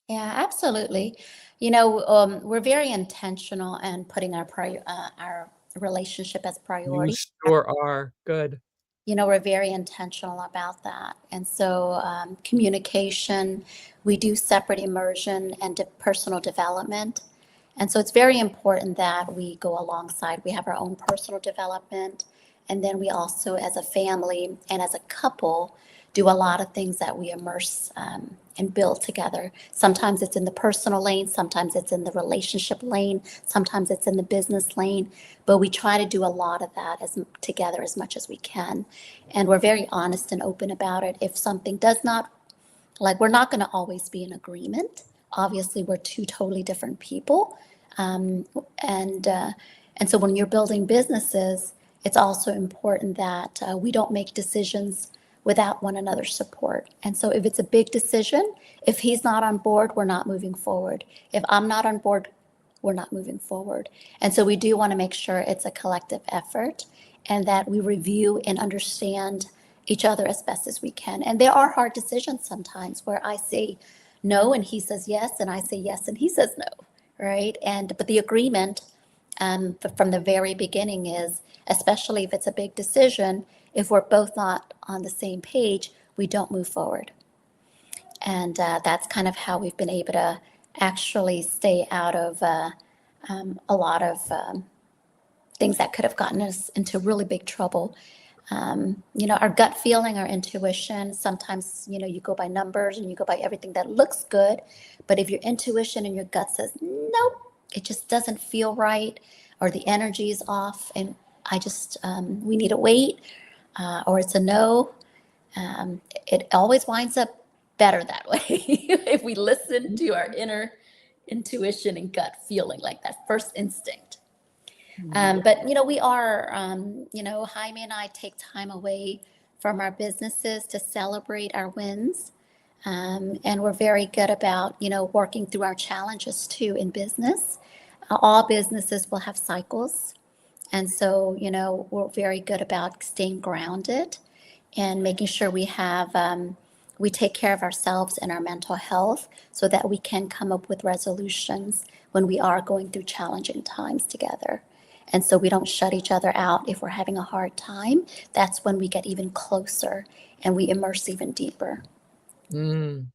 Yeah, absolutely. We're very intentional in putting our relationship as You priority. sure are. Good. We're very intentional about that. And so, communication, we do separate immersion and personal development. And so it's very important that we go alongside. We have our own personal development. And then we also, as a family and as a couple, do a lot of things that we immerse and build together. Sometimes it's in the personal lane, sometimes it's in the relationship lane, sometimes it's in the business lane. But we try to do a lot of that together as much as we can. And we're very honest and open about it. If something does not, like, we're not going to always be in agreement. Obviously, we're two totally different people. Um, and, uh, and so when you're building businesses, it's also important that we don't make decisions without one another's support. And so if it's a big decision, if he's not on board, we're not moving forward. If I'm not on board, we're not moving forward. And so we do want to make sure it's a collective effort and that we review and understand each other as best as we can. And there are hard decisions sometimes where I say no and he says yes, and I say yes and he says no, right? But the agreement from the very beginning is, especially if it's a big decision, if we're both not on the same page, we don't move forward. And that's kind of how we've been able to actually stay out of a lot of things that could have gotten us into really big trouble. Our gut feeling, our intuition, sometimes, you go by numbers and you go by everything that looks good. But if your intuition and your gut says, nope, it just doesn't feel right, or the energy is off, and we need to wait, or it's a no, it always winds up better that way if we listen to our inner intuition and gut feeling, like that first instinct. But we are, Jaime and I take time away from our businesses to celebrate our wins. And we're very good about, working through our challenges too in business. All businesses will have cycles. And so, we're very good about staying grounded and making sure we take care of ourselves and our mental health so that we can come up with resolutions when we are going through challenging times together. And so we don't shut each other out if we're having a hard time. That's when we get even closer and we immerse even deeper. Good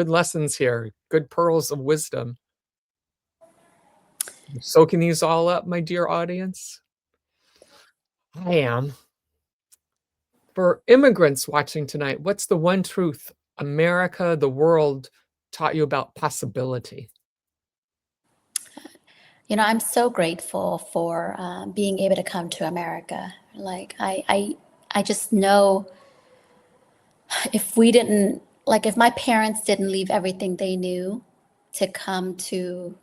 lessons here. Good pearls of wisdom. You're soaking these all up, my dear audience. I am. For immigrants watching tonight, what's the one truth America, the world, taught you about possibility? I'm so grateful for being able to come to America. Like I just know if my parents didn't leave everything they knew to come to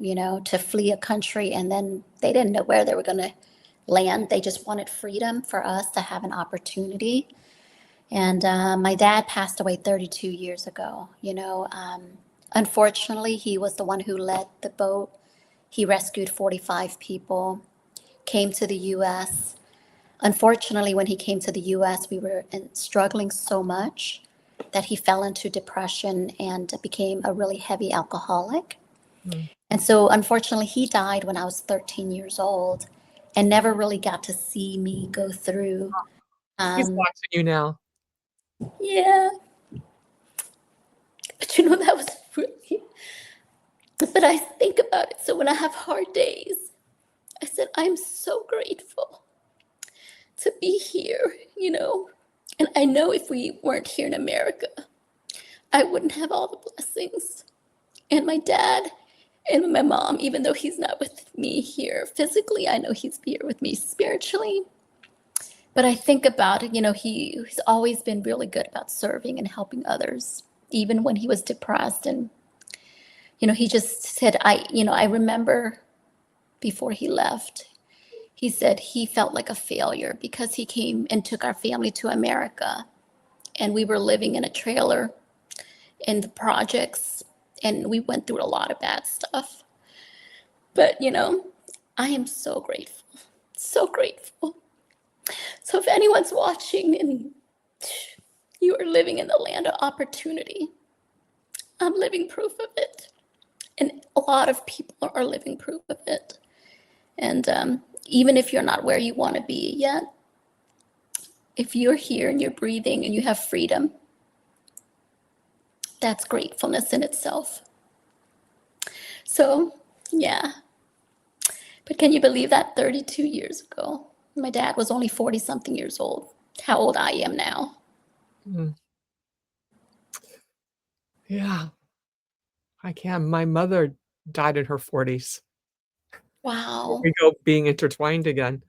flee a country, and then they didn't know where they were going to land. They just wanted freedom for us to have an opportunity. And my dad passed away 32 years ago. Unfortunately, he was the one who led the boat. He rescued 45 people, came to the U.S. Unfortunately, when he came to the U.S., we were struggling so much that he fell into depression and became a really heavy alcoholic. And so, unfortunately, he died when I was 13 years old and never really got to see me go through. He's watching you now. Yeah. But that was really, but I think about it. So when I have hard days, I said, I'm so grateful to be here, And I know if we weren't here in America, I wouldn't have all the blessings. And my dad and my mom, even though he's not with me here physically, I know he's here with me spiritually. But I think about it, he's always been really good about serving and helping others, even when he was depressed. And, he just said, I remember before he left, he said he felt like a failure because he came and took our family to America, and we were living in a trailer in the projects, and we went through a lot of bad stuff. But, I am so grateful, so grateful. So if anyone's watching and you are living in the land of opportunity, I'm living proof of it. And a lot of people are living proof of it. And Even if you're not where you want to be yet, if you're here and you're breathing and you have freedom, that's gratefulness in itself. So, yeah. But can you believe that 32 years ago, my dad was only 40 something years old? How old I am now. Mm. Yeah, I can. My mother died in her 40s. There Wow. we go, being intertwined again,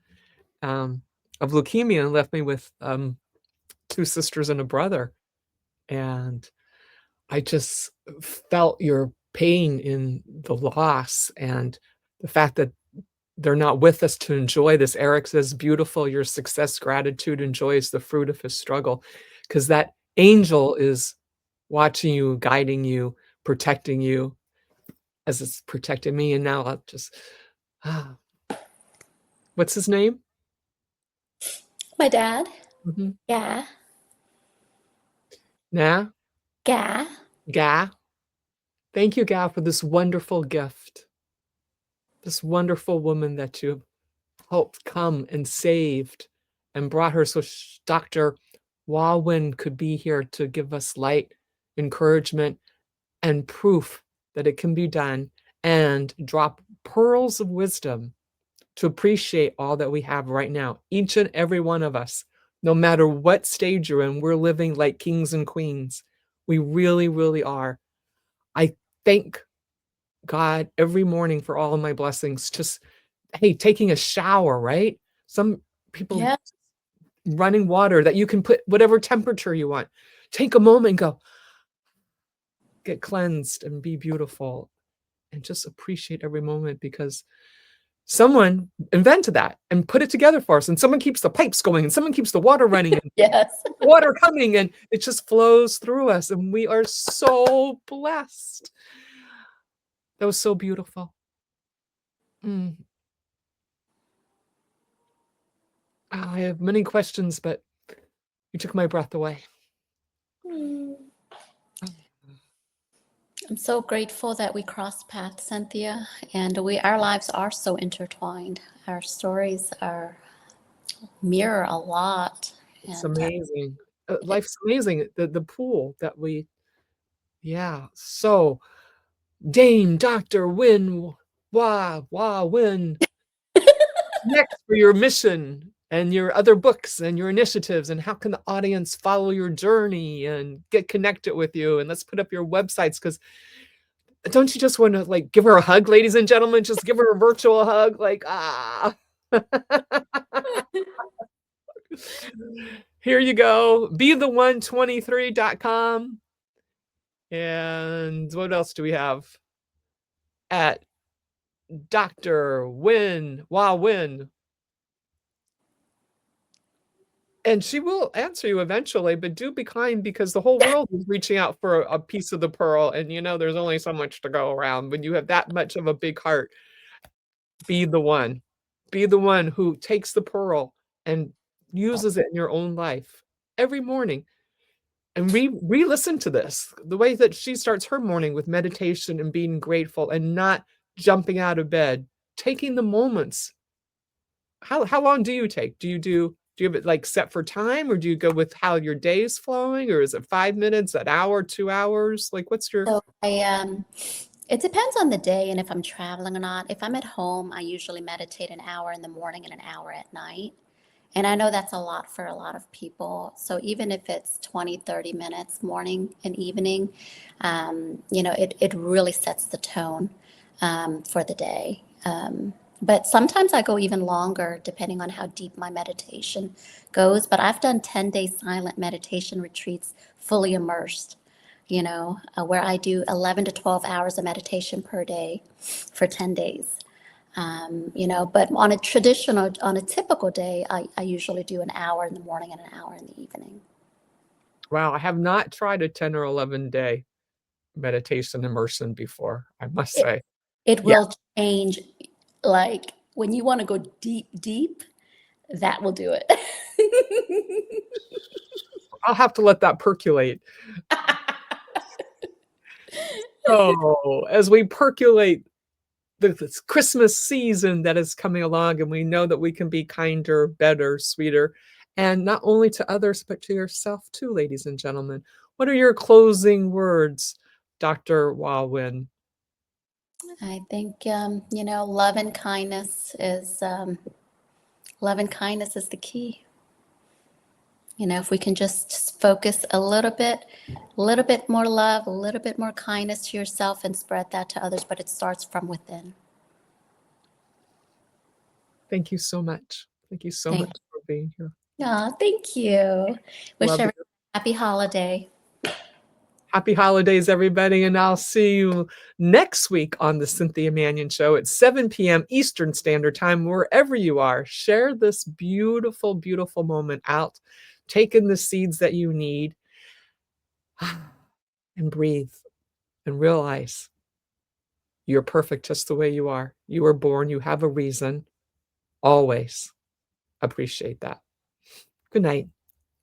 um, of leukemia, and left me with, 2 sisters and a brother, and I just felt your pain in the loss and the fact that they're not with us to enjoy this. Eric says, "Beautiful, your success, gratitude, and joy is the fruit of his struggle," because that angel is watching you, guiding you, protecting you as it's protected me, and now I'll just ah. What's his name? My dad? Mhm. Yeah. Nah? Yeah. Ga? Thank you, Ga, for this wonderful gift, this wonderful woman that you helped come and saved and brought her so Dr. Hoa Nguyen could be here to give us light, encouragement, and proof that it can be done, and drop pearls of wisdom to appreciate all that we have right now. Each and every one of us, no matter what stage you're in, we're living like kings and queens. We really, really are. I thank God every morning for all of my blessings. Just, hey, taking a shower, right? Some people Yeah. running water that you can put whatever temperature you want. Take a moment and go, get cleansed and be beautiful and just appreciate every moment because someone invented that and put it together for us. And someone keeps the pipes going and someone keeps the water running and Yes. water coming and it just flows through us. And we are so blessed. That was so beautiful. Mm. Oh, I have many questions, but you took my breath away. Mm. Oh. I'm so grateful that we crossed paths, Cynthia, and our lives are so intertwined. Our stories are mirror a lot, It's and amazing. it, Life's amazing. The pool that we, yeah. So, Dame Dr. Win, Win, next for your mission and your other books and your initiatives, and how can the audience follow your journey and get connected with you? And let's put up your websites because don't you just want to like give her a hug, ladies and gentlemen? Just give her a virtual hug, like ah. Here you go. Be the 123.com. And what else do we have? At Dr. Win, Hoa Nguyen. And she will answer you eventually, but do be kind because the whole world is reaching out for a piece of the pearl. And you know, there's only so much to go around. When you have that much of a big heart, be the one. Be the one who takes the pearl and uses it in your own life every morning. And re-listen to this, the way that she starts her morning with meditation and being grateful and not jumping out of bed, taking the moments. How long do you take? Do you have it like set for time or do you go with how your day is flowing or is it 5 minutes, an hour, 2 hours? Like what's your so it depends on the day and if I'm traveling or not. If I'm at home, I usually meditate an hour in the morning and an hour at night. And I know that's a lot for a lot of people. So even if it's 20, 30 minutes morning and evening, it really sets the tone for the day. But sometimes I go even longer depending on how deep my meditation goes. But I've done 10-day silent meditation retreats fully immersed, where I do 11 to 12 hours of meditation per day for 10 days. But on a typical day, I usually do an hour in the morning and an hour in the evening. wow, I have not tried a 10 or 11-day meditation immersion before, I must It, say. it Yeah, will change, like when you want to go deep, deep, that will do it. I'll have to let that percolate. So, as we percolate this Christmas season that is coming along, and we know that we can be kinder, better, sweeter, and not only to others, but to yourself too, ladies and gentlemen. What are your closing words, Dr. Hoa Nguyen? I think, love and kindness is the key. If we can just focus a little bit more love, a little bit more kindness to yourself and spread that to others, but it starts from within. Thank you so much. Thank you so Thank much for being here. Thank you. Wish Love everyone you. a happy holiday. Happy holidays, everybody, and I'll see you next week on the Cynthia Manion Show at 7 p.m. Eastern Standard Time, wherever you are. Share this beautiful, beautiful moment out. Take in the seeds that you need and breathe and realize you're perfect just the way you are. You were born, you have a reason. Always appreciate that. Good night,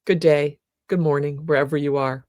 good day, good morning, wherever you are.